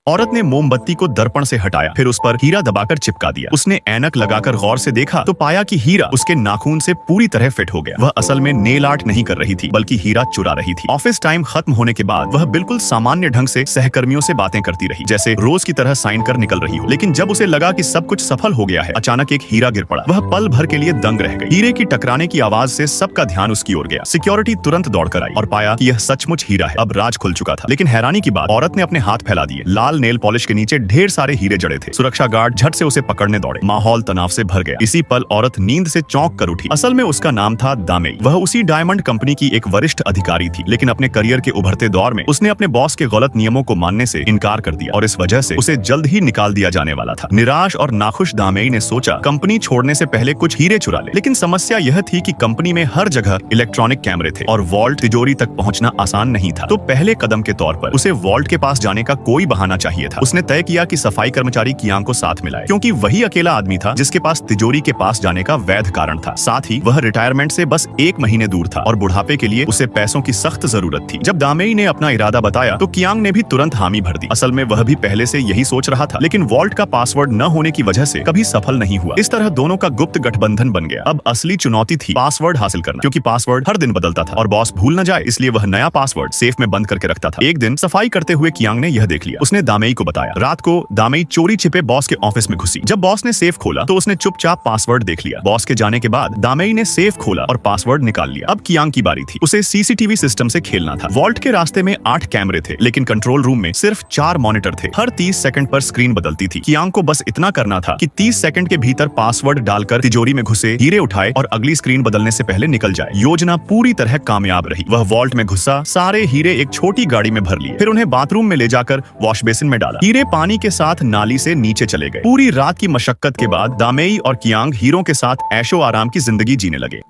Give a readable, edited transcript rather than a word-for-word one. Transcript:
औरत ने मोमबत्ती को दर्पण से हटाया, फिर उस पर हीरा दबाकर चिपका दिया। उसने ऐनक लगाकर गौर से देखा तो पाया कि हीरा उसके नाखून से पूरी तरह फिट हो गया। वह असल में नेल आर्ट नहीं कर रही थी, बल्कि हीरा चुरा रही थी। ऑफिस टाइम खत्म होने के बाद वह बिल्कुल सामान्य ढंग से सहकर्मियों से बातें करती रही, जैसे रोज की तरह साइन कर निकल रही हो। लेकिन जब उसे लगा कि सब कुछ सफल हो गया है, अचानक एक हीरा गिर पड़ा। वह पल भर के लिए दंग रह गई। हीरे की टकराने की आवाज से सबका ध्यान उसकी ओर गया। सिक्योरिटी तुरंत दौड़कर आई और पाया कि यह सचमुच हीरा है। अब राज खुल चुका था। लेकिन हैरानी की बात, औरत ने अपने हाथ फैला दिए। लाल नेल पॉलिश के नीचे ढेर सारे हीरे जड़े थे। सुरक्षा गार्ड झट से उसे पकड़ने दौड़े। माहौल तनाव से भर गया। इसी पल औरत नींद से चौंक कर उठी। असल में उसका नाम था दामेई। वह उसी डायमंड कंपनी की एक वरिष्ठ अधिकारी थी। लेकिन अपने करियर के उभरते दौर में उसने अपने बॉस के गलत नियमों को मानने से इनकार कर दिया और इस वजह से उसे जल्द ही निकाल दिया जाने वाला था। निराश और नाखुश दामेई ने सोचा कंपनी छोड़ने से पहले कुछ हीरे चुरा ले। लेकिन समस्या यह थी कि कंपनी में हर जगह इलेक्ट्रॉनिक कैमरे थे और वॉल्ट तिजोरी तक पहुंचना आसान नहीं था। तो पहले कदम के तौर पर उसे वॉल्ट के पास जाने का कोई बहाना चाहिए था। उसने तय किया कि सफाई कर्मचारी कियांग को साथ मिलाए, क्योंकि वही अकेला आदमी था जिसके पास तिजोरी के पास जाने का वैध कारण था। साथ ही वह रिटायरमेंट से बस 1 महीने दूर था और बुढ़ापे के लिए उसे पैसों की सख्त जरूरत थी। जब दामेई ने अपना इरादा बताया तो कियांग ने भी तुरंत हामी भर दी। असल में वह भी पहले से यही सोच रहा था, लेकिन वॉल्ट का पासवर्ड न होने की वजह से कभी सफल नहीं हुआ। इस तरह दोनों का गुप्त गठबंधन बन गया। अब असली चुनौती थी पासवर्ड हासिल करना, क्योंकि पासवर्ड हर दिन बदलता था और बॉस भूल न जाए इसलिए वह नया पासवर्ड सेफ में बंद करके रखता था। एक दिन सफाई करते हुए कियांग ने यह देख लिया। उसने दामेई को बताया। रात को दामेई चोरी छिपे बॉस के ऑफिस में घुसी। जब बॉस ने सेफ खोला तो उसने चुपचाप पासवर्ड देख लिया। बॉस के जाने के बाद दामेई ने सेफ खोला और पासवर्ड निकाल लिया। अब कियांग की बारी थी। उसे सीसीटीवी सिस्टम से खेलना था। वॉल्ट के रास्ते में 8 कैमरे थे, लेकिन कंट्रोल रूम में सिर्फ 4 मॉनिटर थे। हर 30 सेकंड पर स्क्रीन बदलती थी। कियांग को बस इतना करना था कि 30 सेकंड के भीतर पासवर्ड डालकर तिजोरी में घुसे, हीरे उठाए और अगली स्क्रीन बदलने से पहले निकल जाए। योजना पूरी तरह कामयाब रही। वह वॉल्ट में घुसा, सारे हीरे एक छोटी गाड़ी में भर लिए, फिर उन्हें बाथरूम में ले जाकर वॉश बेसिन में डाला। हीरे पानी के साथ नाली से नीचे चले गए। पूरी रात की मशक्कत के बाद दामेई और कियांग हीरों के साथ ऐशो आराम की जिंदगी जीने लगे।